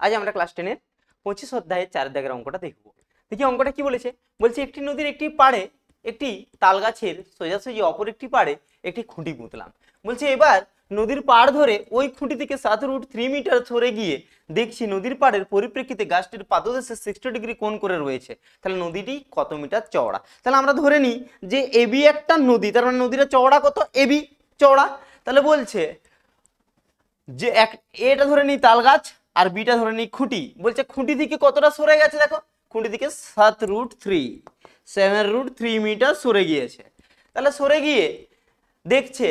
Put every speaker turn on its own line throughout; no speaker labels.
আজ আমরা ক্লাস 10-এর 25 অধ্যায়ের 4 দাগের অঙ্কটা দেখব। দেখি অঙ্কটা কি বলেছে। বলছে একটি নদীর একটি পাড়ে একটি তাল গাছের সোজাসুজি অপর একটি পাড়ে একটি খুঁটি পুঁতলাম। বলছে এবার নদীর পাড় ধরে ওই খুঁটি থেকে 7√3 মিটার সরে গিয়ে দেখছি নদীর পাড়ের পরিপ্রেক্ষিতে গাছটির পাদদেশে 60 ডিগ্রি কোণ করে রয়েছে। তাহলে নদীটি কত মিটার চওড়া? তাহলে আমরা ধরে নিই যে এবি একটা নদী, তার মানে নদীটা চওড়া কত? এবি চওড়া। তাহলে বলছে যে এটা ধরে নিই তাল গাছ আর বিটা ধরে নিই খুঁটি। বলছে খুঁটি থেকে কতটা সরে গেছে, দেখো খুঁটি থেকে 7√3 মিটার সরে গিয়েছে। তাহলে সরে গিয়ে দেখছে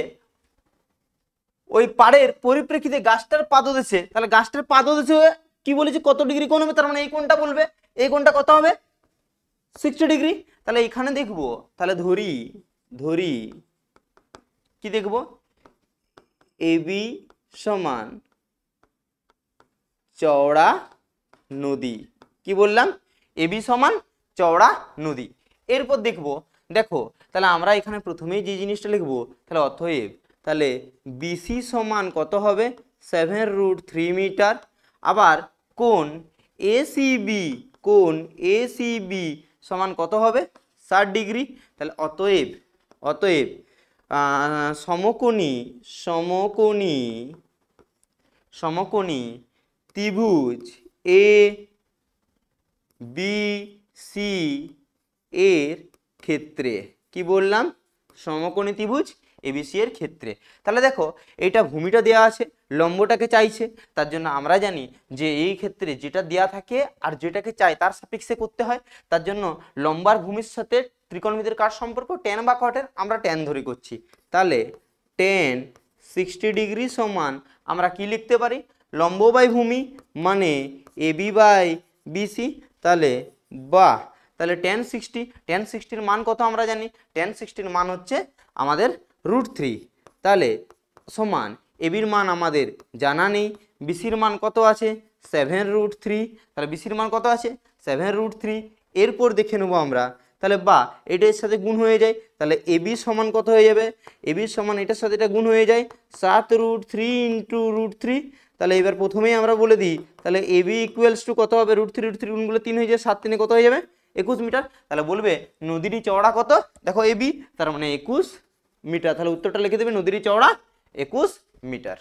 ওই পাড়ের পরিপ্রেক্ষিতে গাছটার পাদদেশে, তাহলে গাছটার পাদদেশে কি বলেছে কত ডিগ্রি কোণ হবে, তার মানে এই কোণটা বলবে। এই কোণটা কত হবে? 60 ডিগ্রি। তাহলে এখানে দেখবো, তাহলে ধরি কি দেখবো, এবি সমান চওড়া নদী। কি বললাম? এবি সমান চওড়া নদী। এরপর দেখবো, দেখো তাহলে আমরা এখানে প্রথমেই যে জিনিসটা লিখবো, তাহলে অতএব তাহলে বিসি সমান কত হবে? 7√3 মিটার। আবার কোণ এসিবি সমান কত হবে? 60 ডিগ্রি। তাহলে অতএব সমকোণী ত্রিভুজ এ বি সি এর ক্ষেত্রে, কি বললাম? সমকোণী ত্রিভুজ এবিসি এর ক্ষেত্রে। তাহলে দেখো এটা ভূমিটা দেওয়া আছে, লম্বটাকে চাইছে, তার জন্য আমরা জানি যে এই ক্ষেত্রে যেটা দেওয়া থাকে আর যেটাকে চাই তার সাপেক্ষে করতে হয়। তার জন্য লম্বার ভূমির সাথে ত্রিকোণমিতির কার সম্পর্ক? ট্যান বা কটের, আমরা ট্যান ধরে করছি। তাহলে ট্যান 60 ডিগ্রি সমান আমরা কি লিখতে পারি? লম্ব বাই ভূমি মানে এবি বাই বিসি। তাহলে তাহলে ট্যান 60-র মান কত আমরা জানি? ট্যান 60-র মান হচ্ছে আমাদের √3। তাহলে সমান এবির মান আমাদের জানা নেই, বিসির মান কত আছে? 7√3। তাহলে বিসির মান কত আছে? 7√3। এরপর দেখে নেবো আমরা, তাহলে এটার সাথে গুণ হয়ে যায়, তাহলে এবি সমান কত হয়ে যাবে? এবি সমান এটার সাথে এটা গুণ হয়ে যায় 7√3 × √3। তাহলে এবার প্রথমেই আমরা বলে দিই, তাহলে এবি ইকুয়ালস টু কত হবে? √3 গুণগুলো 3 হয়ে যায়, 7 3 কত হয়ে যাবে? 21 মিটার। তাহলে বলবে নদীটি চওড়া কত? দেখো এবি, তার মানে 21 মিটার। তাহলে উত্তরটা লিখে দেবে নদীটি চওড়া 21 মিটার।